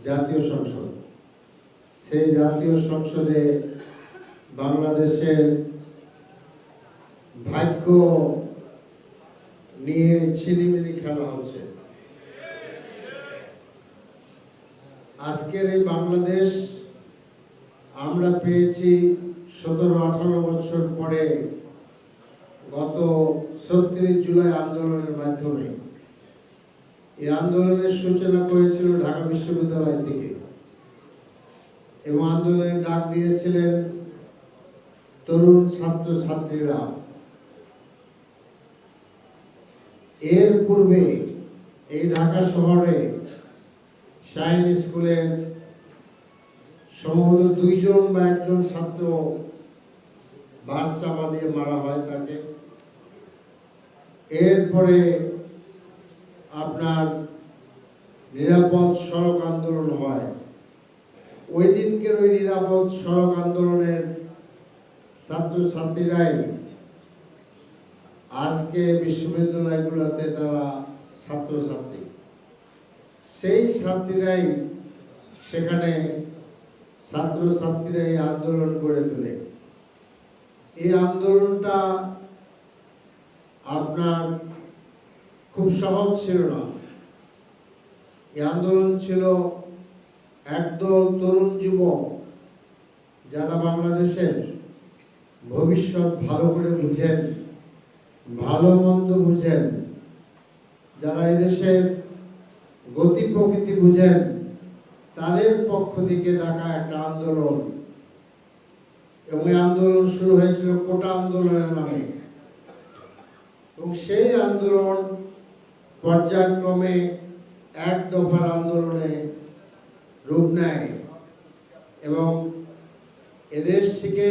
জাতীয় সংসদ। সেই জাতীয় সংসদে বাংলাদেশের ভাগ্য নিয়ে ছিনিমিনি খেলা হচ্ছে। আজকের এই বাংলাদেশ আমরা পেয়েছি 17-18 বছর পরে গত 36 জুলাই আন্দোলনের মাধ্যমে। এই আন্দোলনের সূচনা করেছিল ঢাকা বিশ্ববিদ্যালয় থেকে এবং আন্দোলনের ডাক দিয়েছিলেন তরুণ ছাত্র ছাত্রীরা। এর পূর্বে এই ঢাকা শহরে শাহীন স্কুলের সম্ভবত 2 জন বা 1 জন ছাত্র বাস চাপা দিয়ে মারা হয় তাকে। এরপরে আপনার নিরাপদ সড়ক আন্দোলন হয়। ওই দিনকের ওই নিরাপদ সড়ক আন্দোলনের ছাত্র ছাত্রীরাই আজকে বিশ্ববিদ্যালয়গুলোতে তারা ছাত্রছাত্রী। সেই ছাত্রীরাই সেখানে ছাত্রছাত্রীরা এই আন্দোলন গড়ে তোলে। এই আন্দোলনটা আপনার খুব সহজ ছিল না। এই আন্দোলন ছিল একদল তরুণ যুবক যারা বাংলাদেশের ভবিষ্যৎ ভালো করে বুঝেন, ভালো মন্দ বুঝেন, যারা এদেশের গতি প্রকৃতি বুঝেন, তাদের পক্ষ থেকে ডাকা একটা আন্দোলন। এবং এই আন্দোলন শুরু হয়েছিল কোটা আন্দোলনের নামে এবং সেই আন্দোলন পর্যায়ক্রমে 1 দফার আন্দোলনে রূপ নেয় এবং এদেশ থেকে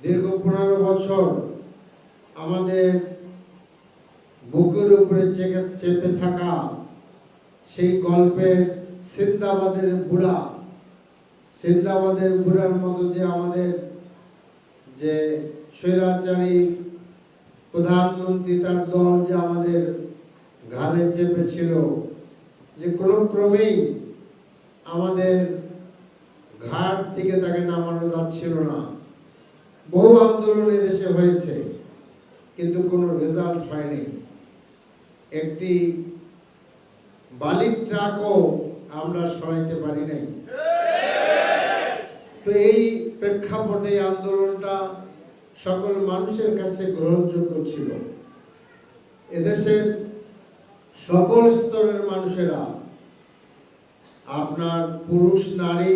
দীর্ঘ 15 বছর আমাদের বুকের উপরে চেপে থাকা সেই গল্পের সিন্দাবাদের বুড়ার মতো যে আমাদের যে স্বৈরাচারী প্রধানমন্ত্রী তার দল যে আমাদের ঘাড়ে চেপেছিল, যে কোনো ক্রমেই আমাদের ঘাট থেকে তাকে নামানো যাচ্ছিল না। বহু আন্দোলন এদেশে হয়েছে কিন্তু কোনো রেজাল্ট হয়নি। একটি বালির ট্রাকও আমরা সরাইতে পারি নাই। তো এই প্রেক্ষাপটে আন্দোলনটা সকল মানুষের কাছে গ্রহণযোগ্য ছিল। এদেশের সকল স্তরের মানুষেরা, আপনার পুরুষ নারী,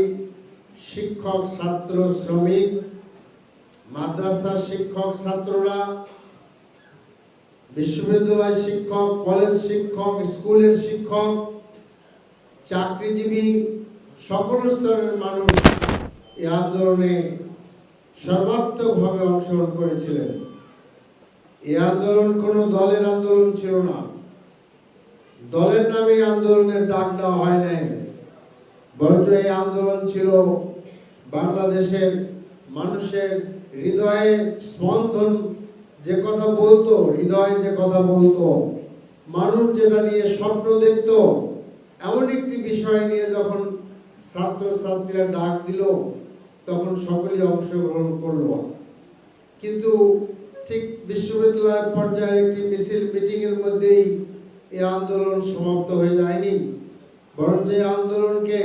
শিক্ষক ছাত্র শ্রমিক, মাদ্রাসা শিক্ষক ছাত্ররা, বিশ্ববিদ্যালয় শিক্ষক, কলেজ শিক্ষক, স্কুলের শিক্ষক, চাকরিজীবী, সকল স্তরের মানুষ এই আন্দোলনে সর্বাত্মকভাবে অংশগ্রহণ করেছিলেন। এই আন্দোলন কোনো দলের আন্দোলন ছিল না। দলের নামে আন্দোলনের ডাক দেওয়া হয় নাই, বরঞ্চ এই আন্দোলন ছিল বাংলাদেশের মানুষের হৃদয়ের স্পন্দন। যে কথা বলতো, হৃদয় যে কথা বলতো, মানুষ যেটা নিয়ে স্বপ্ন দেখত, এমন একটি বিষয় নিয়ে যখন ছাত্রছাত্রীরা ডাক দিল তখন সকলেই অংশগ্রহণ করল। কিন্তু ঠিক বিশ্ববিদ্যালয় পর্যায়ে একটি মিছিল মিটিংয়ের মধ্যেই এই আন্দোলন সমাপ্ত হয়ে যায়নি, বরঞ্চ এই আন্দোলনকে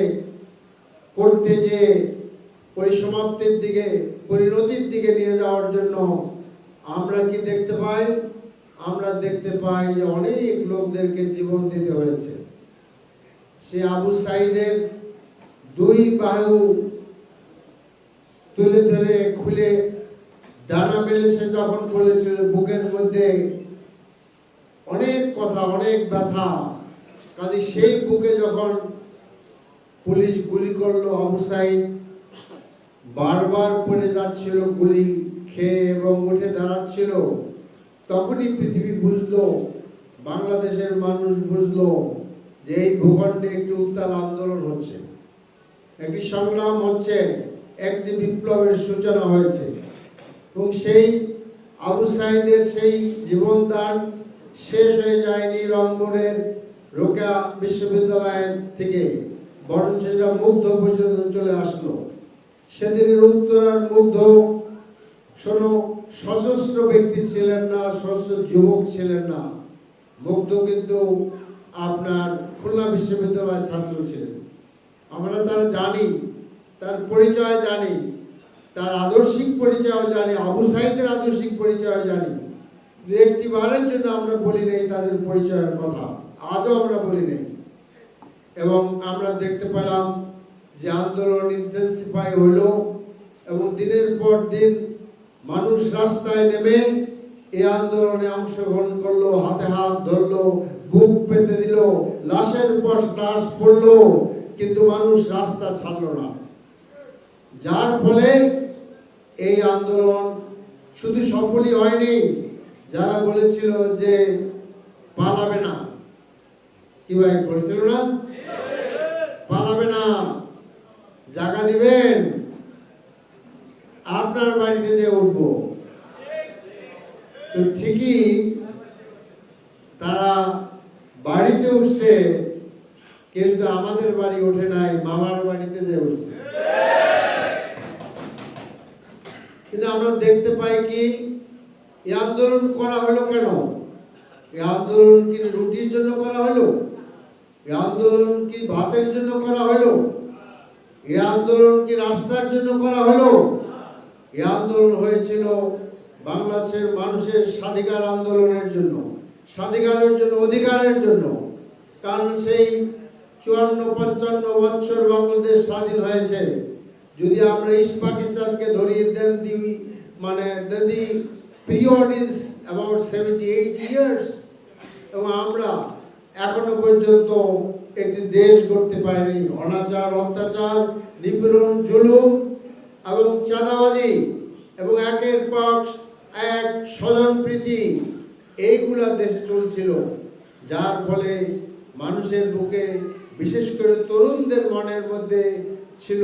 করতে যে পরিসমাপ্তির দিকে, পরিণতির দিকে নিয়ে যাওয়ার জন্য আমরা কি দেখতে পাই? আমরা দেখতে পাই যে অনেক লোকদেরকে জীবন দিতে হয়েছে। সে আবু সাঈদের 2 বাহু তুলে ধরে খুলে ডানা মেলে সে যখন বলেছিল, বুকের মধ্যে অনেক কথা, অনেক ব্যথা, কাজে সেই বুকে যখন পুলিশ গুলি করলো, আবু সাঈদ বারবার পড়ে যাচ্ছিল গুলি খেয়ে এবং উঠে দাঁড়াচ্ছিল, তখনই পৃথিবী বুঝলো, বাংলাদেশের মানুষ বুঝলো যে এই ভূখণ্ডে একটি উত্তাল আন্দোলন হচ্ছে, একটি সংগ্রাম হচ্ছে, একটি বিপ্লবের সূচনা হয়েছে। এবং সেই আবু সাঈদের সেই জীবনদান শেষ হয়ে যায়নি রংপুরের রোকেয়া বিশ্ববিদ্যালয় থেকে, বরঞ্চ এরা মুগ্ধ পর্যন্ত চলে আসলো। সেদিনের উত্তরার মুগ্ধ শোনো সশস্ত্র ব্যক্তি ছিলেন না, সশস্ত্র যুবক ছিলেন না, মুগ্ধ কিন্তু আপনার খুলনা বিশ্ববিদ্যালয়ের ছাত্র ছিলেন। আমরা তার জানি, তার পরিচয় জানি, তার আদর্শিক পরিচয় জানি, আবু সাইদের আদর্শিক পরিচয় জানি। একটি বারের জন্য আমরা বলি নেই তাদের পরিচয়ের কথা, আজও আমরা বলি নেই। এবং আমরা দেখতে পেলাম যে আন্দোলন ইন্টেন্সিফাই হলো এবং দিনের পর দিন মানুষ রাস্তায় নেমে এই আন্দোলনে অংশগ্রহণ করলো, হাতে হাত ধরলো, বুক পেতে দিল, লাশের পর লাশ পড়লো, কিন্তু মানুষ রাস্তা ছাড়লো না। যার ফলে এই আন্দোলন শুধু সফলই হয়নি, যারা বলেছিল যে পালাবে না, কি ভাই বলছিল না, পালাবে না, জায়গা দিবেন, আপনার বাড়িতে যে উঠবো, তো ঠিকই তারা বাড়িতে উঠছে, কিন্তু আমাদের বাড়ি ওঠে নাই, মামার বাড়িতে যে উঠছে। কিন্তু আমরা দেখতে পাই কি এই আন্দোলন করা হলো কেন? এই আন্দোলন কি রুটির জন্য করা হলো? এই আন্দোলন কি ভাতের জন্য করা হলো? এই আন্দোলন কি রাস্তার জন্য করা হলো? এই আন্দোলন হয়েছিল বাংলাদেশের মানুষের স্বাধিকার আন্দোলনের জন্য, স্বাধিকারের জন্য, অধিকারের জন্য। কারণ সেই 54-55 বছর বাংলাদেশ স্বাধীন হয়েছে। যদি আমরা ইস্ট পাকিস্তানকে ধরি, then the period is about 78 years, এবং আমরা এখনো পর্যন্ত একটি দেশ গড়তে পারিনি। অনাচার, অত্যাচার, নিপীড়ন, জুলুম এবং চাঁদাবাজি এবং একের পর এক স্বজনপ্রীতি, এইগুলা দেশে চলছিল। যার ফলে মানুষের বুকে, বিশেষ করে তরুণদের মনের মধ্যে ছিল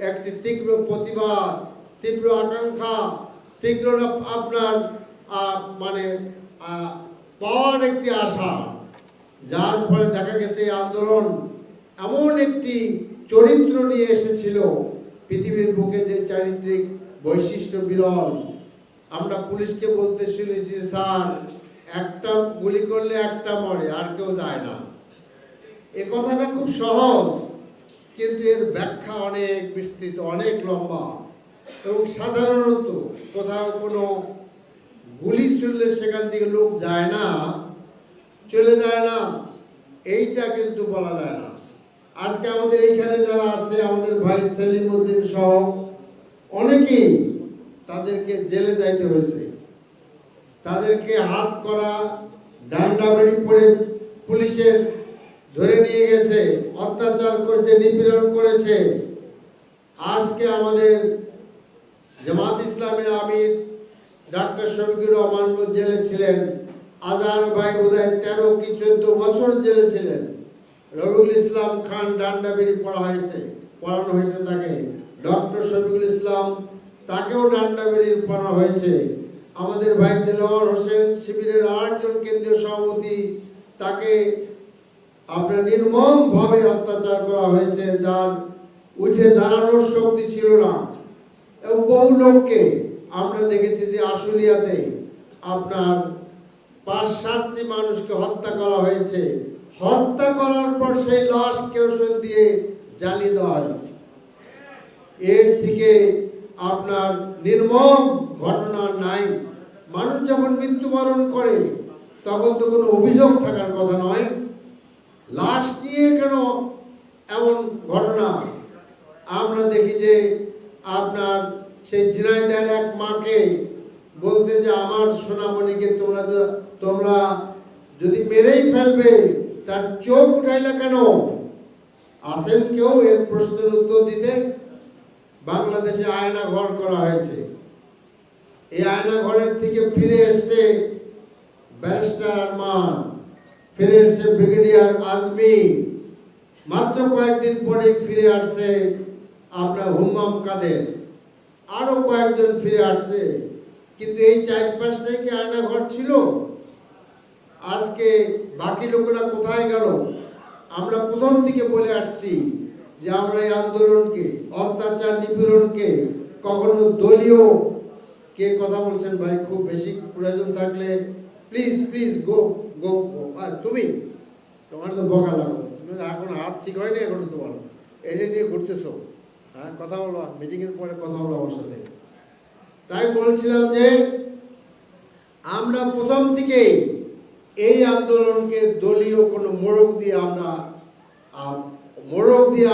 একটি তীব্র প্রতিবাদ, তীব্র আকাঙ্ক্ষা, তীব্র আপনার পাওয়ার একটি আশা। যার ফলে দেখা গেছে এই আন্দোলন এমন একটি চরিত্র নিয়ে এসেছিল, পৃথিবীর বুকে যে চারিত্রিক বৈশিষ্ট্য বিরল। আমরা পুলিশকে বলতে শুনেছি, স্যার একটা গুলি করলে একটা মরে, আর কেউ যায় না। এ কথাটা খুব সহজ, কিন্তু এর ব্যাখ্যা অনেক বিস্তৃত, অনেক লম্বা। এবং সাধারণত কোথাও কোনো গুলি চললে সেখান থেকে লোক যায় না, চলে যায় না, এইটা কিন্তু বলা যায় না। আজকে আমাদের এইখানে যারা আছে, আমাদের ভাই সেলিম উদ্দিন সহ অনেকেই, তাদেরকে জেলে যাইতে হয়েছে, তাদেরকে হাত করা, ডান্ডা বেড়ি পড়ে পুলিশের ধরে নিয়ে গেছে, অত্যাচার করেছে, নিপীড়ন করেছে। আজকে আমাদের জামাত ইসলামের আমির ডাক্তার শফিকুর রহমান জেলে ছিলেন, আজহার ভাই বোধহয় 13 কি 14 বছর জেলে ছিলেন। রবিউল ইসলাম খান ডান্ডা বেড়ি পড়ানো হয়েছে তাকে। ডক্টর শফিকুল ইসলাম, তাকেও ডান্ডা বেড়ি পড়ানো হয়েছে। আমাদের ভাই দেলোয়ার হোসেন, শিবিরের আরেকজন কেন্দ্রীয় সভাপতি, তাকে আপনার নির্মমভাবে অত্যাচার করা হয়েছে, যার উঠে দাঁড়ানোর শক্তি ছিল না। এবং বহু লোককে আমরা দেখেছি যে আশুলিয়াতে আপনার 5-7টি মানুষকে হত্যা করা হয়েছে। হত্যা করার পর সেই লাশ কেরোসিন দিয়ে জ্বালিয়ে দেওয়া হয়েছে। এর থেকে আপনার নির্মম ঘটনা নাই। মানুষ যখন মৃত্যুবরণ করে তখন তো কোনো অভিযোগ থাকার কথা নয়, লাশ নিয়ে কেন এমন ঘটনা? আমরা দেখি যে আপনার সেই ঝিনাইদহের এক মাকে বলতে যে আমার সোনামণিকে তোমরা যদি মেরেই ফেলবে, তার চোখ উঠাইলে কেন? আসেন কেউ এর প্রশ্নের উত্তর দিতে? বাংলাদেশে আয়না ঘর করা হয়েছে। এই আয়না ঘরের থেকে ফিরে এসছে ব্যারিস্টার আরমান, ফিরে এসছে ব্রিগেডিয়ার আজমি, মাত্র কয়েকদিন পরে ফিরে আসছে আপনার হুম্মাম কাদের, আরো কয়েকজন ফিরে আসছে। কিন্তু এই 4-5টাই কি আয়না ঘর ছিল? আজকে বাকি লোকেরা কোথায় গেল? আমরা প্রথম থেকে বলে আসছি যে আমরা এই আন্দোলনকে, অত্যাচার নিপীড়নকে কখনো দলীয়, কে কথা বলছেন ভাই, খুব বেশি প্রয়োজন থাকলে প্লিজ প্লিজ গো গো গো। আর তুমি, তোমার তো বকা লাগাবো, তুমি এখন হাত ঠিক হয়নি এখনো তোমার, এটা নিয়ে ঘুরতেছো। হ্যাঁ, কথা বলো, মিটিংয়ের পরে কথা বলো আমার সাথে। তাই বলছিলাম যে আমরা প্রথম থেকেই এই আন্দোলনকে দলীয় কোনো মোড়ক দিয়ে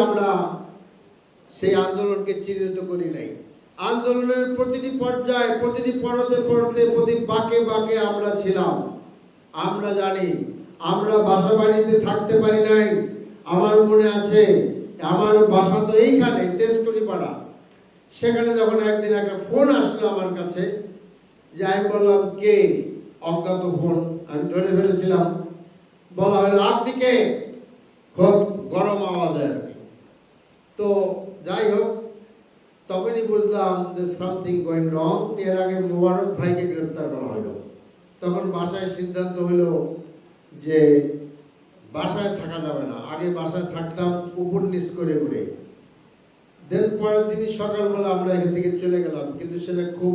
আমরা সেই আন্দোলনকে চিহ্নিত করি নাই। আন্দোলনের প্রতিটি পর্যায়ে, প্রতিটি পরতে পরতে, প্রতি বাঁকে বাঁকে আমরা ছিলাম। আমরা জানি আমরা বাসা বাড়িতে থাকতে পারি নাই। আমার মনে আছে, আমার বাসা তো এইখানে তেজকুড়ি পাড়া। সেখানে যখন একদিন একটা ফোন আসলো আমার কাছে, যে আমি বললাম কে, অজ্ঞাত ফোন, আমি ধরে ফেলেছিলাম। বলা হলো আপনি কে, খুব গরম আওয়াজে আর কি। তো যাই হোক, তখনই বুঝলাম যে সামথিং গোয়িং রং। এর আগে মোবারক ভাইকে গ্রেফতার করা হলো। তখন বাসায় সিদ্ধান্ত হলো যে বাসায় থাকা যাবে না। আগে বাসায় থাকতাম উপর নিচ করে ঘুরে। দেন পরের দিনই সকালবেলা আমরা এখান থেকে চলে গেলাম, কিন্তু সেটা খুব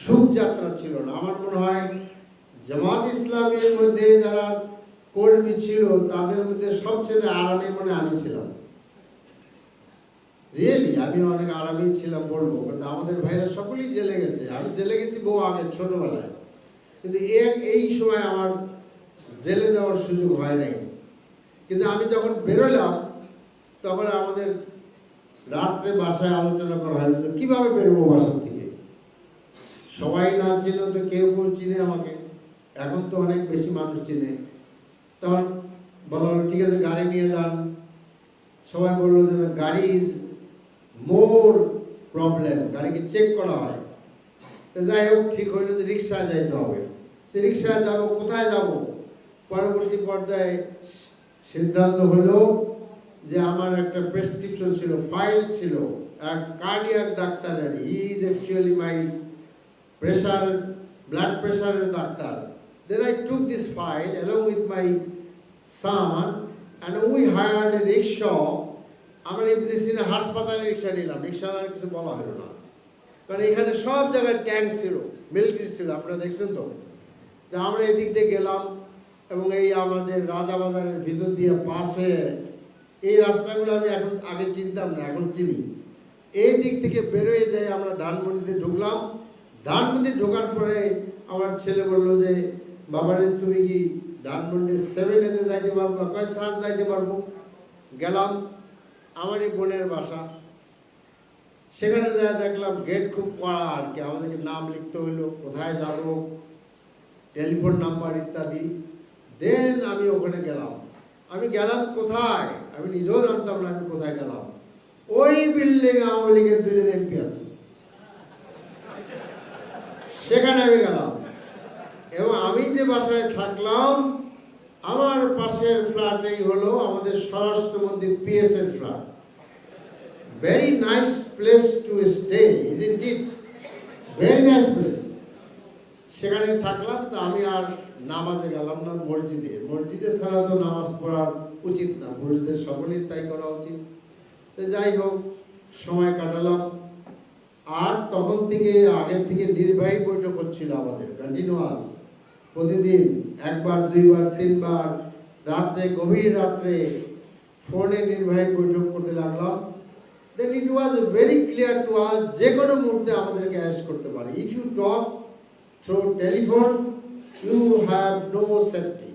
সুখ যাত্রা ছিল না। আমার মনে হয় জামাত ইসলামের মধ্যে যারা কর্মী ছিল তাদের মধ্যে সবচেয়ে আরামে মনে আমি ছিলাম। রিয়েলি আমি অনেক আরামেই ছিলাম বলবো, কিন্তু আমাদের ভাইরা সকলেই জেলে গেছে। আমি জেলে গেছি বহু আগে ছোটবেলায়, কিন্তু এই সময় আমার জেলে যাওয়ার সুযোগ হয় নাই। কিন্তু আমি যখন বেরোলাম তখন আমাদের রাত্রে বাসায় আলোচনা করা হয় যে কীভাবে বেরোবো বাসার থেকে। সবাই না চিনে তো কেউ কেউ চিনে আমাকে, এখন তো অনেক বেশি মানুষ চিনে। তখন বলা হলো ঠিক আছে গাড়ি নিয়ে যান। সবাই বললো যে গাড়ি ইজ মোর প্রবলেম, গাড়িকে চেক করা হয়। তো যাই হোক, ঠিক হইলো যে রিক্সায় যাইতে হবে। তো রিক্সায় যাবো, কোথায় যাব? পরবর্তী পর্যায়ে সিদ্ধান্ত হলো যে আমার একটা প্রেসক্রিপশন ছিল, ফাইল ছিল এক কার্ডিয়াক ডাক্তারের। He is actually my pressure, blood প্রেশারের doctor. Then I took this file along with my son and we hired a rickshaw. আমরা ইবনে সিনা হাসপাতালে রিক্সা নিলাম। রিক্সাওয়ালার কিছু বলা হলো না, কারণ এখানে সব জায়গায় ট্যাঙ্ক ছিল, মিলিটারি ছিল, আপনারা দেখছেন তো। তা আমরা এদিক দিয়ে গেলাম এবং এই আমাদের রাজাবাজারের ভিতর দিয়ে পাস হয়ে, এই রাস্তাগুলো আমি এখন আগে চিনতাম না, এখন চিনি। এই দিক থেকে বেরোয় যাই আমরা ধানমন্ডিতে ঢুকলাম। ধানমন্ডি ঢোকার পরে আমার ছেলে বললো যে বাবারে তুমি কি ধানমন্ডি 7-এতে যাইতে পারবো? কয় স্যার যাইতে পারবো। গেলাম, আমারই বোনের বাসা। সেখানে যাই দেখলাম গেট খুব কড়া আর কি। আমাদেরকে নাম লিখতে হইলো, কোথায় যাব, টেলিফোন নাম্বার ইত্যাদি। দেন আমি ওখানে গেলাম। আমি গেলাম কোথায় আমি নিজেও জানতাম না আমি কোথায় গেলাম। ওই বিল্ডিং আওয়ামী লীগের 2জন এমপি আছে, সেখানে আমি গেলাম। এবং আমি যে বাসায় থাকলাম, আমার পাশের ফ্ল্যাটেই হলো আমাদের স্বরাষ্ট্রমন্ত্রী PS এর flat. Very nice place to stay, isn't it? Very nice place. সেখানে থাকলাম। তো আমি আর নামাজে গেলাম না মসজিদে। মসজিদে ছাড়া তো নামাজ পড়ার উচিত না, পুরুষদের সকলেই তাই করা উচিত। তো যাই হোক, সময় কাটালাম। আর তখন থেকে আগের থেকে নির্বাহী বৈঠক হচ্ছিল আমাদের, কন্টিনিউয়াস, প্রতিদিন 1বার 2বার 3বার, রাত্রে, গভীর রাত্রে ফোনে নির্বাহী বৈঠক করতে লাগলাম। Then it was very clear to us, যে কোনো মুহূর্তে আমাদেরকে অ্যারেস্ট করতে পারে। If you talk through telephone, you have no safety.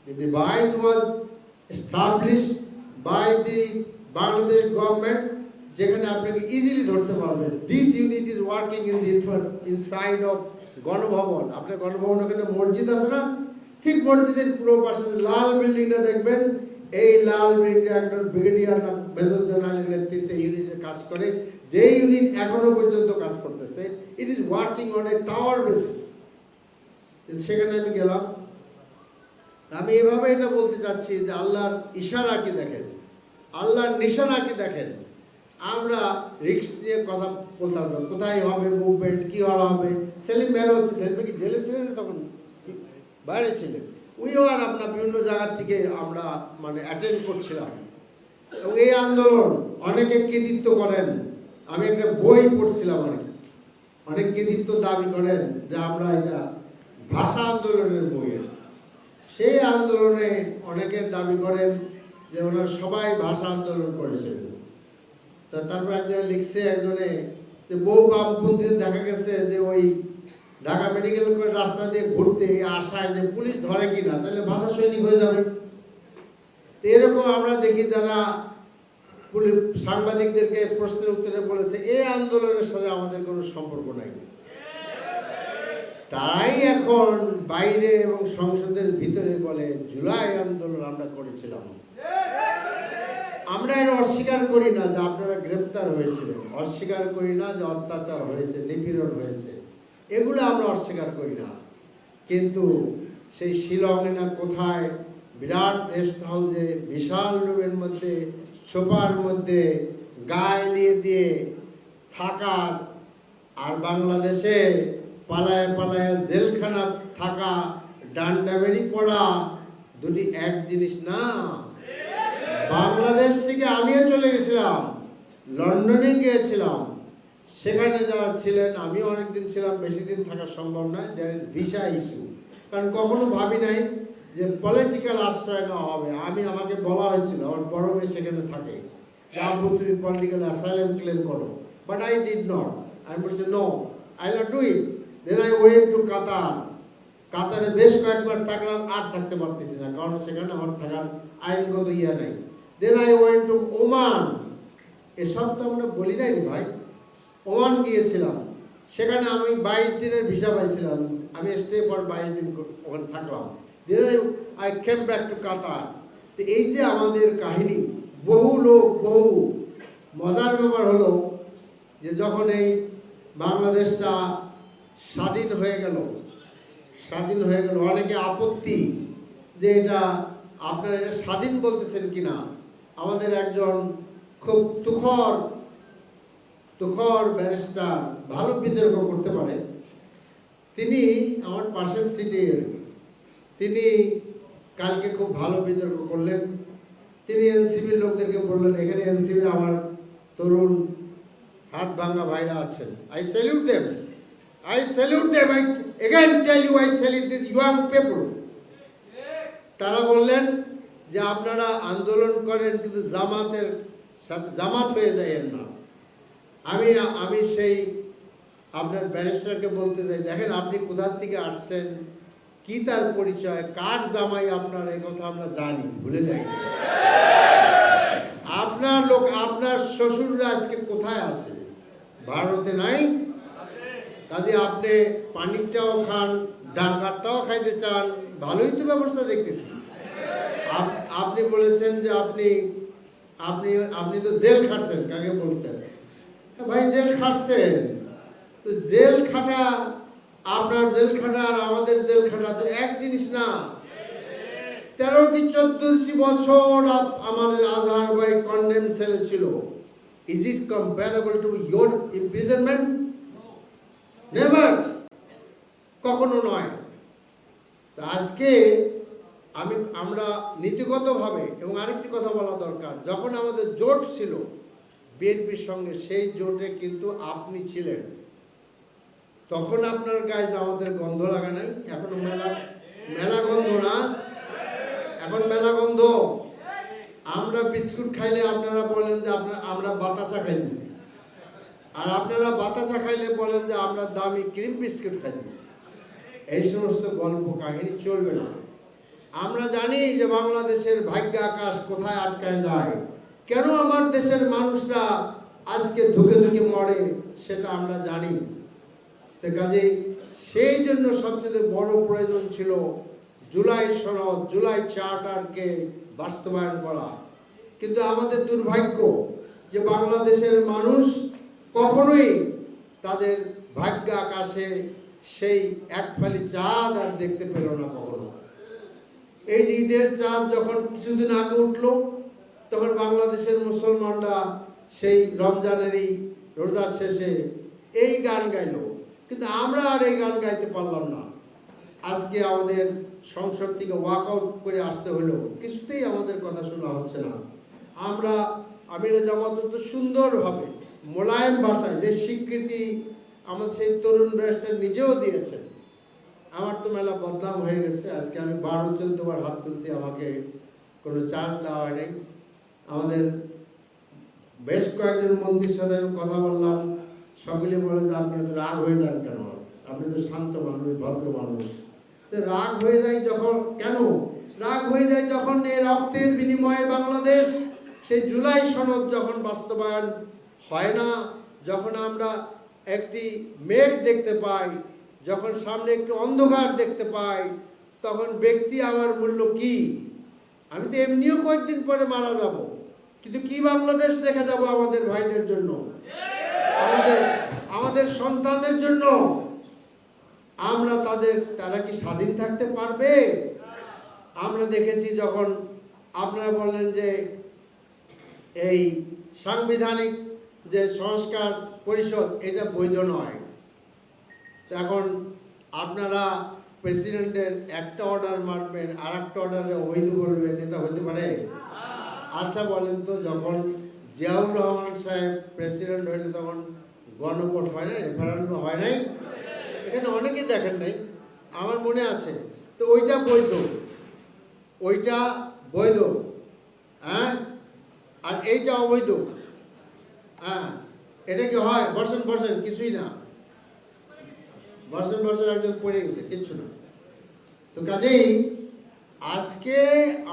The device was established by the Bangladesh government, যেখানে আপনাকে ইজিলি ধরতে পারবেন। This unit is working in the inside of Ganabhaban. আপনার গণভবন ওখানে মসজিদ আছে না, ঠিক মসজিদের পুরো পাশে যে লাল বিল্ডিংটা দেখবেন, এই লাল বিল্ডিংটা একজন ব্রিগেডিয়ার না মেজর জেনারেলের নেতৃত্বে ইউনিটের কাজ করে, যে ইউনিট এখনো পর্যন্ত কাজ করতেছে। It is working on a tower basis. সেখানে আমি গেলাম। আমি এভাবে এটা বলতে চাচ্ছি যে আল্লাহর ইশারা কি দেখেন, আল্লাহর নিশানা কি দেখেন। আমরা রিস্ক নিয়ে কথা বলতাম না, কোথায় হবে মুভমেন্ট, কী হবে। সেলিম বের হচ্ছে, সেলিম কি জেলে ছিলেন তখন, বাইরে ছিলেন। উইও আর আপনার বিভিন্ন জায়গার থেকে আমরা মানে অ্যাটেন্ড করছিলাম। এবং এই আন্দোলন অনেকে কৃতিত্ব করেন, আমি একটা বই পড়ছিলাম আর কি, অনেক কৃতিত্ব দাবি করেন যে আমরা এটা ভাষা আন্দোলনের বইয়ের, সেই আন্দোলনে অনেকে দাবি করেন যে ওনারা সবাই ভাষা আন্দোলন করেছেন। তারপর একজনে লিখছে, একজনে যে বহু বামপন্থীদের দেখা গেছে যে ওই ঢাকা মেডিকেল করে রাস্তা দিয়ে ঘুরতে এই আশায় যে পুলিশ ধরে কিনা তাহলে ভাষা সৈনিক হয়ে যাবে। এরকম আমরা দেখি যারা সাংবাদিকদেরকে প্রশ্নের উত্তরে বলেছে এই আন্দোলনের সাথে আমাদের কোনো সম্পর্ক নাই, তাই এখন বাইরে এবং সংসদের ভিতরে বলে জুলাই আন্দোলন আমরা করেছিলাম। আমরা এটা অস্বীকার করি না যে আপনারা গ্রেপ্তার হয়েছিলেন, অস্বীকার করি না যে অত্যাচার হয়েছে, নিপীড়ন হয়েছে, এগুলো আমরা অস্বীকার করি না। কিন্তু সেই শিলংয়ে না কোথায় বিরাট রেস্ট হাউসে বিশাল রুমের মধ্যে সোফার মধ্যে গায়ে লিয়ে দিয়ে থাকার, আর বাংলাদেশে পালায় পালায় জেলখানা থাকা, ডান্ডাবেড়ি পড়া দুটি এক জিনিস না। বাংলাদেশ থেকে আমিও চলে গেছিলাম, লন্ডনে গিয়েছিলাম, সেখানে যারা ছিলেন, আমি অনেকদিন ছিলাম, বেশি দিন থাকা সম্ভব নয়, দেয়ার ইজ ভিসা ইস্যু। কারণ কখনো ভাবি নাই যে পলিটিক্যাল আশ্রয় নেওয়া হবে। আমাকে বলা হয়েছিল, আমার বড় মেয়ে সেখানে থাকে, যে আব্বু তুমি পলিটিক্যাল অ্যাসাইলাম ক্লেম করো, বাট আই ডিড নট। আমি বলছি no, I not do it. Then I went to Qatar. কাতারে বেশ কয়েকবার থাকলাম, আর থাকতে পারতেছি না, কারণ সেখানে আমার থাকার আইনগত ইয়ে নাই। Then I went to Oman. এসব তো আমরা বলি নাই রে ভাই। ওমান গিয়েছিলাম, সেখানে আমি 22 দিনের ভিসা পাইছিলাম, আমি স্টে ফর 22 দিন ওখানে থাকলাম। Then I came back to Qatar. তো এই যে আমাদের কাহিনী, বহু লোক, বহু মজার ব্যাপার হলো যে যখন এই বাংলাদেশটা স্বাধীন হয়ে গেল, অনেকে আপত্তি যে এটা আপনারা এটা স্বাধীন বলতেছেন কিনা। আমাদের একজন খুব তুখর ব্যারিস্টার, ভালো বিতর্ক করতে পারে, তিনি আমার পাশের সিটের, তিনি কালকে খুব ভালো বিতর্ক করলেন। তিনি এনসিবির লোকদেরকে বললেন, এখানে এনসিবির আমার তরুণ হাত ভাঙা ভাইরা আছেন, I salute them. I again tell you, I salute these young people. তারা বললেন যে আপনারা আন্দোলন করেন কিন্তু জামাতের সাথে জামাত হয়ে যায়েন না। আমি সেই আপনার ব্যারিস্টারকে বলতে চাই, দেখেন আপনি কোথার থেকে আসছেন, কি তার পরিচয়, কার জামাই আপনার, এই কথা আমরা জানি, ভুলে যাই। আপনার লোক, আপনার শ্বশুররা আজকে কোথায় আছে? ভারতে নাই। কাজে আপনি পানিরটাও খান, ডাঙ্গারটাও খাইতে চান, ভালোই তো ব্যবস্থা দেখতেছি। আপনি বলেছেন যে আপনি তো জেল খাটছেন, কাকে বলছেন? ভাই জেল খাটছেন তো জেল খাটা, আপনার জেল খাটা আর আমাদের জেল খাটা তো এক জিনিস না। 13-14 বছর আমাদের আজহার ভাই কন্ডেম সেলে ছিল। Is it comparable to your imprisonment? Never, কখনো নয়। তা আজকে আমরা নীতিগতভাবে, এবং আরেকটি কথা বলা দরকার, যখন আমাদের জোট ছিল বিএনপির সঙ্গে, সেই জোটে কিন্তু আপনি ছিলেন, তখন আপনার গায়ে আমাদের গন্ধ লাগা নাই। এখন মেলা গন্ধ না, এখন মেলা গন্ধ। আমরা বিস্কুট খাইলে আপনারা বলেন যে আমরা বাতাসা খাইতেছি, আর আপনারা বাতাসা খাইলে বলেন যে আমরা দামি ক্রিম বিস্কুট খাইতেছি। এই সমস্ত গল্প কাহিনী চলবে না। আমরা জানি যে বাংলাদেশের ভাগ্য আকাশ কোথায় আটকায় যায়, কেন আমার দেশের মানুষরা আজকে ধুকে ধুকে মরে, সেটা আমরা জানি। তো কাজেই সেই জন্য সবচেয়ে বড় প্রয়োজন ছিল জুলাই সনদ, জুলাই চার্টারকে বাস্তবায়ন করা। কিন্তু আমাদের দুর্ভাগ্য যে বাংলাদেশের মানুষ কখনোই তাদের ভাগ্য আকাশে সেই এক ফালি চাঁদ আর দেখতে পেল না কখনো। এই যে ঈদের চাঁদ যখন কিছুদিন আগে উঠলো, তখন বাংলাদেশের মুসলমানরা সেই রমজানেরই রোজার শেষে এই গান গাইল, কিন্তু আমরা আর এই গান গাইতে পারলাম না। আজকে আমাদের সংসদ থেকে ওয়াক আউট করে আসতে হলো, কিছুতেই আমাদের কথা শোনা হচ্ছে না। আমিরে জামাত তো সুন্দরভাবে মোলায়েম ভাষায় যে স্বীকৃতি আমার সেই তরুণ রাষ্ট্র নিজেও দিয়েছেন। আমার তো মেলা বদনাম হয়ে গেছে, আজকে আমি 12-14 বার হাত তুলছি, আমাকে কোনো চান্স দেওয়া হয়নি। আমাদের বেশ কয়েকজন মন্ত্রীর সাথে আমি কথা বললাম, সকলে বলে যে আপনি এত রাগ হয়ে যান কেন, আপনি তো শান্ত মানুষ, ভদ্র মানুষ। তো রাগ হয়ে যায় যখন, কেন রাগ হয়ে যায় যখন এই রক্তের বিনিময়ে বাংলাদেশ সেই জুলাই সনদ যখন বাস্তবায়ন হয় না, যখন আমরা একটি মেঘ দেখতে পাই, যখন সামনে একটু অন্ধকার দেখতে পাই, তখন ব্যক্তি আমার মূল্য কি? আমি তো এমনিও কয়েকদিন পরে মারা যাব, কিন্তু কি বাংলাদেশ রেখে যাব আমাদের ভাইদের জন্য, আমাদের সন্তানদের জন্য? তারা কি স্বাধীন থাকতে পারবে? আমরা দেখেছি যখন আপনারা বললেন যে এই সাংবিধানিক যে সংস্কার পরিষদ এটা বৈধ নয়, তো এখন আপনারা প্রেসিডেন্টের একটা অর্ডার মানবেন আর একটা অর্ডারে অবৈধ বলবেন, এটা হতে পারে? আচ্ছা বলেন তো, যখন জিয়াউর রহমান সাহেব প্রেসিডেন্ট হইলে তখন গণভোট হয় নাই, রেফারেন্ডাম হয় নাই? এখানে অনেকেই দেখেন নাই, আমার মনে আছে। তো ওইটা বৈধ, হ্যাঁ, আর এইটা অবৈধ, হ্যাঁ। এটা কি হয়? বসেন কিছুই না, বসেন একজন পড়ে গেছে, কিচ্ছু না। তো কাজেই আজকে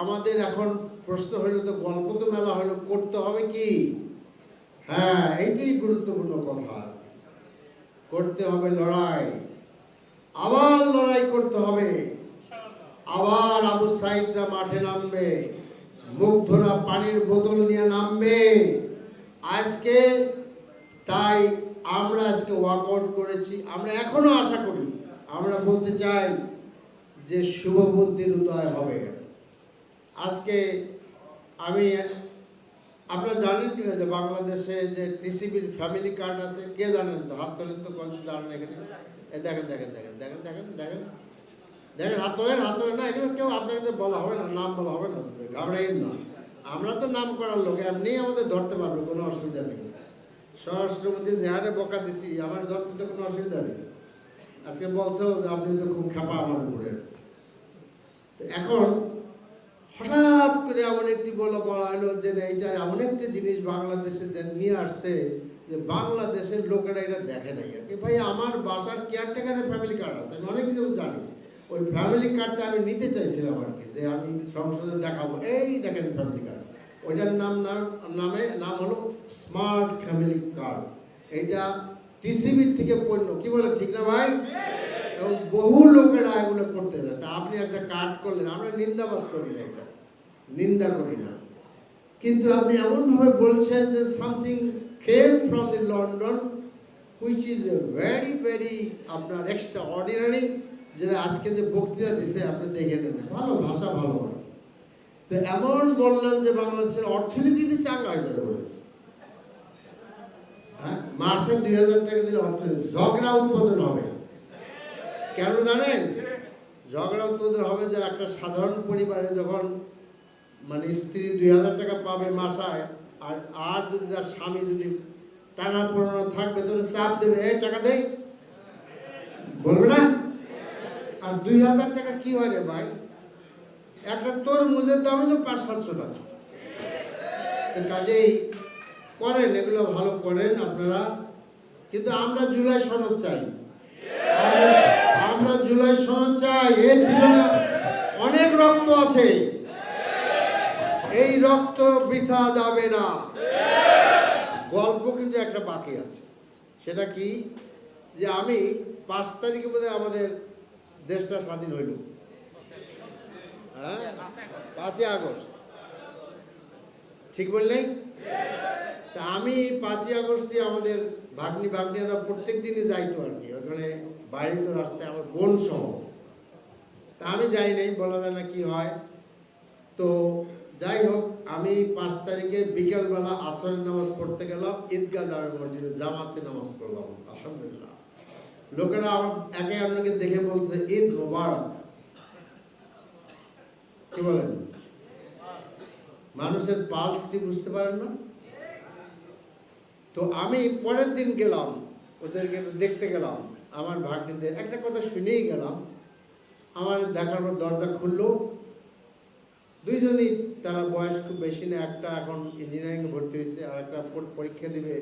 আমাদের এখন প্রশ্ন হইল, তো গল্প তো মেলা হলো, করতে হবে কি? হ্যাঁ, এইটাই গুরুত্বপূর্ণ কথা। করতে হবে লড়াই, আবার লড়াই করতে হবে, আবার আবু সাইদরা মাঠে নামবে, মুগ্ধরা পানির বোতল নিয়ে নামবে আজকে। তাই আমরা আজকে ওয়াকআউট করেছি। আমরা এখনো আশা করি, আমরা বলতে চাই যে শুভ বুদ্ধির উদয় হবে। আজকে আপনারা জানেন কিনা যে বাংলাদেশে যে টিসিবির ফ্যামিলি কার্ড আছে? কে জানেন? তো হাত তোলেন তো, কয়েকজন জানেন এখানে? দেখেন, হাত তোলেন না। এগুলো কেউ আপনাকে বলা হবে না, নাম বলা হবে না, ঘাবড়াইন না। আমরা তো নাম করার লোক, এমনি আমাদের ধরতে পারবো, কোনো অসুবিধা নেই। স্বরাষ্ট্রমন্ত্রী যে হারে বকা দিছি, আমার ধরতে তো কোনো অসুবিধা নেই। আজকে বলছো যে আপনি তো খুব খাপা আমার উপরে। এখন হঠাৎ করে এমন একটি বলা হলো যে এইটা এমন একটি জিনিস বাংলাদেশে নিয়ে আসছে যে বাংলাদেশের লোকেরা এটা দেখে নাই আর কি। ভাই, আমার বাসার কেয়ারটেকারের ফ্যামিলি কার্ড আছে, আমি অনেক কিছু জানি। ওই ফ্যামিলি কার্ডটা আমি নিতে চাইছিলাম আর কি, যে আমি সংসদে দেখাবো, এই দেখেন ফ্যামিলি কার্ড। ওইটার নাম হলো স্মার্ট ফ্যামিলি কার্ড। এটা টিসিবির থেকে পণ্য, কি বলে, ঠিক না ভাই? এবং বহু লোকেরা এগুলো করতে যায়। তা আপনি একটা কার্ড করলেন, আমরা নিন্দাবাদ করি না, এটা নিন্দা করি না, কিন্তু আপনি এমনভাবে বলছেন যে something came from the London which is very আপনার এক্সট্রা অর্ডিনারি, যেটা আজকে যে বক্তৃতা দিছে আপনি দেখে নেন, ভালো ভাষা, ভালো। তো এমন বললেন যে বাংলাদেশের অর্থনীতি চাঙ্গা হয়ে যাবে বলে, হ্যাঁ, মাসে 2000 টাকা দিলে অর্থনীতি, ঝগড়া উৎপাদন হবে। কেন জানেন? ঝগড়া উৎপাদন হবে যে একটা সাধারণ পরিবারে যখন মানে স্ত্রী 2000 টাকা পাবে মাসায়, আর যদি তার স্বামী যদি টানা পড়ানো থাকবে, তো চাপ দেবে, এই টাকা দেয়, বলবে না? আর 2000 টাকা কি হয় রে ভাই? একটা তরমুজের দামই তো 500-700 টাকা। কাজেই করেন, এগুলো ভালো করেন আপনারা, কিন্তু আমরা জুলাই সনদ চাই, আমরা জুলাই সনদ চাই। এর পিছনে অনেক রক্ত আছে, এই রক্ত বৃথা যাবে না। গল্প কিন্তু একটা বাকি আছে, সেটা কি? যে আমি 5 তারিখে বোধহয় আমাদের দেশটা স্বাধীন হইল, হ্যাঁ, 5ই আগস্ট, ঠিক বললেন? তা আমি 5ই আগস্টে আমাদের ভাগ্নিরা প্রত্যেক দিনই যাইতো আর কি, ওখানে বাইরে তো রাস্তায় আমার বোন সহ। তা আমি যাই নাই, বলা যায় না কি হয়। তো যাই হোক, আমি 5 তারিখে বিকেলবেলা আসরের নামাজ পড়তে গেলাম ঈদগাহ জামে মসজিদে, জামাতে নামাজ পড়লাম, আলহামদুলিল্লাহ। লোকেরা আমার একে অন্যকে দেখে বলছে ঈদ মোবারক, কি বলেন? মানুষের পালস কি বুঝতে পারেন না? তো আমি পরের দিন গেলাম, ওদেরকে একটু দেখতে গেলাম, আমার ভাগ্নিদের একটা কথা শুনেই গেলাম। আমার দেখার পর দরজা খুললো, দুইজনই, তারা বয়স খুব বেশি না, একটা এখন ইঞ্জিনিয়ারিংয়ে ভর্তি হয়েছে আর একটা পরীক্ষা দিবে।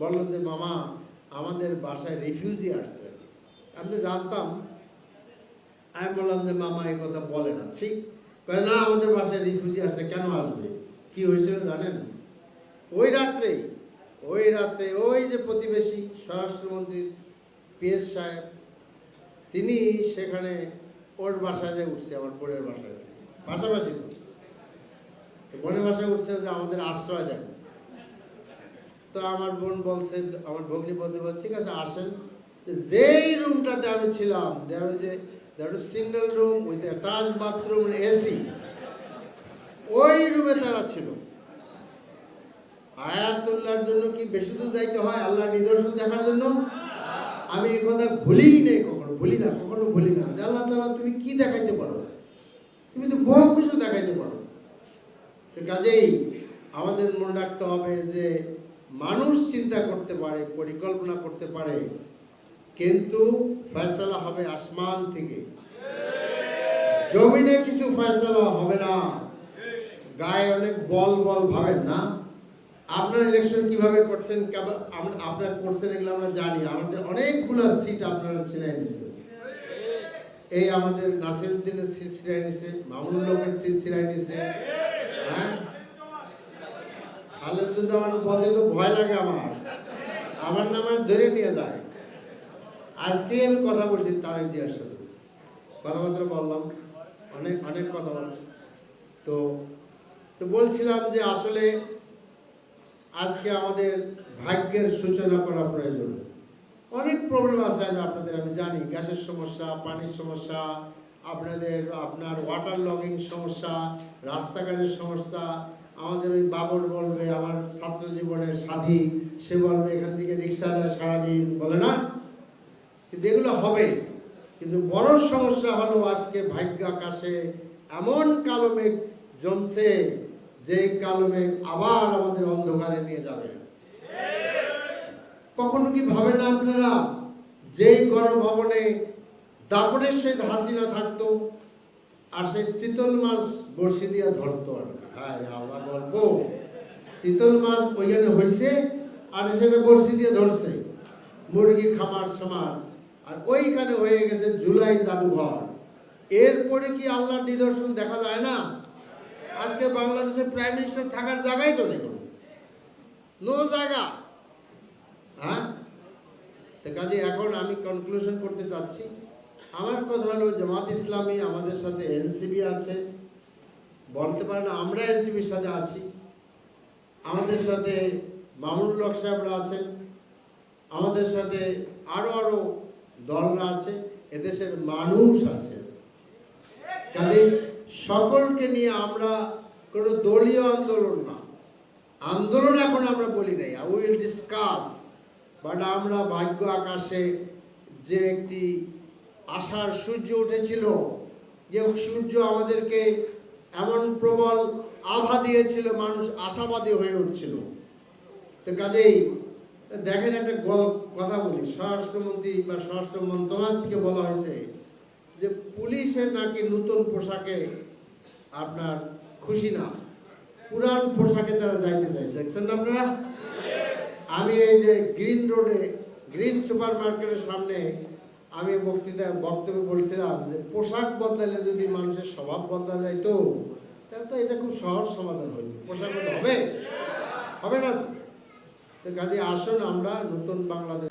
বললো যে মামা আমাদের বাসায় রিফিউজি আসছে। আমি তো জানতাম। আমি বললাম যে মামা এই কথা বলে না, ঠিক না, আমাদের বাসায় রিফিউজি আসছে। কেন আসবে, কি হয়েছিল জানেন? ওই রাত্রে ওই যে প্রতিবেশী স্বরাষ্ট্রমন্ত্রী PS সাহেব, তিনি সেখানে ওর বাসায় যে উঠছে, আমার বোনের বাসায়, পাশাপাশি তো বোনের বাসায় উঠছে যে আমাদের আশ্রয় দেন। তো আমার বোন বলছে, আমার ভগ্নি বলতে বলছে ঠিক আছে আসেন। যেই রুমটাতে আমি ছিলাম, that was single room with attach bathroom AC, ওই রুমে তারা ছিল। আয়াতুল্লাহর জন্য কি বেশি দূর যাইতে হয় আল্লাহর নিদর্শন দেখার জন্য? আমি এই কথা ভুলি নাই, কখনো ভুলি না যে আল্লাহ তাআলা তুমি কি দেখাইতে পারো, তুমি তো বহু কিছু দেখাইতে পারো। তো কাজেই আমাদের মনে রাখতে হবে যে মানুষ চিন্তা করতে পারে, পরিকল্পনা করতে পারে, কিন্তু ফয়সালা হবে আসমান থেকে, জমিনে কিছু ফয়সালা হবে না। গায়ে অনেক বল ভাবেন না। আপনার ইলেকশন কিভাবে করছেন, আপনারা করছেন, এগুলো আমরা জানি। আমাদের অনেকগুলো সিট আপনারা ছিনাই নিছেন। এই আমাদের নাসিরউদ্দিনের সিট ছিনাই নিছে, মামুনুল হকের সিট ছিনাই নিছে। হ্যাঁ, খালেদুজ্জামান বলতে তো ভয় লাগে আমার নাম ধরে নিয়ে যায়। আজকে আমি কথা বলছি তারেক জিয়ার সাথে, কথাবার্তা বললাম, অনেক কথা বললাম। তো বলছিলাম যে আসলে আজকে আমাদের ভাগ্যের সূচনা করা প্রয়োজন। অনেক প্রবলেম আছে, আমি জানি, গ্যাসের সমস্যা, পানির সমস্যা, আপনার ওয়াটার লগিং সমস্যা, রাস্তাঘাটের সমস্যা। আমাদের ওই বাবর বলবে, আমার ছাত্র জীবনের সাথী, সে বলবে এখান থেকে রিক্সা দেয় সারাদিন, বলে না? কিন্তু এগুলো হবে। কিন্তু বড় সমস্যা হলো আজকে ভাগ্য আকাশে এমন কালো মেঘ জমছে, যে কালো মেঘ আবার আমাদের অন্ধকারে নিয়ে যাবে। কখনো কি ভাবে না আপনারা, যেই গণভবনে দাপটের সহিত হাসিনা থাকতো, আর সেই শীতল মাছ বড়শি দিয়ে ধরতো। আর হ্যাঁ আল্লাহ গল্প, শীতল মাছ ওইখানে হয়েছে আর সেটা বড়শি দিয়ে ধরছে, মুরগি খামার সামার, আর ওইখানে হয়ে গেছে জুলাই জাদুঘর। এরপরে কি আল্লাহর নিদর্শন দেখা যায় না? আজকে বাংলাদেশের প্রাইম মিনিস্টার থাকার জায়গাই তো নেই, নো জায়গা। হ্যাঁ, কাজে এখন আমি কনক্লুশন করতে চাচ্ছি। আমার কথা হলো জামাত ইসলামী আমাদের সাথে, এনসিপি আছে, বলতে পারে না আমরা এনসিপির সাথে আছি, আমাদের সাথে মামুনুল হক সাহেবরা আছেন, আমাদের সাথে আরো দলরা আছে, এদেশের মানুষ আছে। কাজে সকলকে নিয়ে আমরা কোনো দলীয় আন্দোলন না, আন্দোলন এখন আমরা বলি নাই, উই উইল ডিসকাস, বাট আমরা ভাগ্য আকাশে যে একটি আশার সূর্য উঠেছিল, যে সূর্য আমাদেরকে এমন প্রবল আভা দিয়েছিল, মানুষ আশাবাদী হয়ে উঠছিল। তো কাজেই দেখেন, একটা কথা বলি, স্বরাষ্ট্রমন্ত্রী বা স্বরাষ্ট্র মন্ত্রণালয় থেকে বলা হয়েছে যে পুলিশের নাকি নতুন পোশাকে আপনার খুশি না, পুরান পোশাকে তারা যাইতে চাইছে। দেখছেন না আপনারা? আমি এই যে গ্রিন রোডে, গ্রিন সুপার মার্কেটের সামনে আমি বক্তব্য বলছিলাম যে পোশাক বদলালে যদি মানুষের স্বভাব বদলা যায়, তাহলে তো এটা খুব সহজ সমাধান হইত। পোশাক হবে না তো। কাজে আসুন আমরা নতুন বাংলাদেশ